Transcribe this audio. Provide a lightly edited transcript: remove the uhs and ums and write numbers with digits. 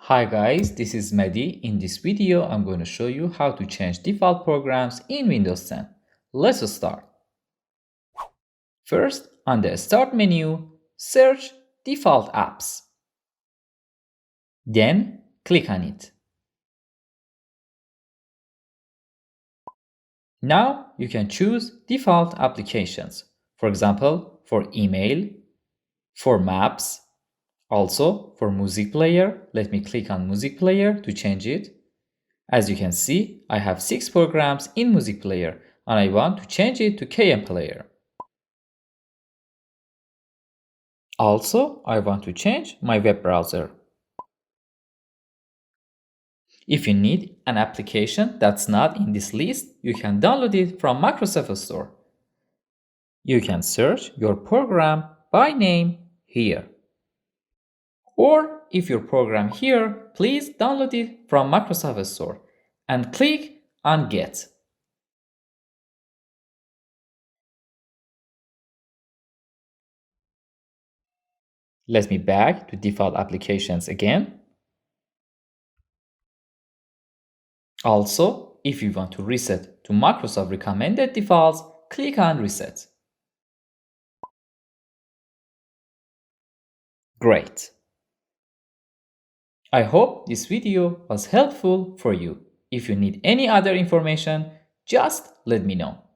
Hi guys, this is Mehdi. In this video, I'm going to show you how to change default programs in Windows 10. Let's start. First, on the Start menu, search Default Apps. Then, click on it. Now, you can choose default applications. For example, for email, for maps, also for music player. Let me click on music player to change it. As you can see, I have 6 programs in Music Player and I want to change it to KM Player. Also, I want to change my web browser. If you need an application that's not in this list, you can download it from Microsoft Store. You can search your program by name here. Or if your program here, please download it from Microsoft Store and click on Get. Let me back to default applications again. Also, if you want to reset to Microsoft recommended defaults, click on Reset. Great! I hope this video was helpful for you. If you need any other information, just let me know.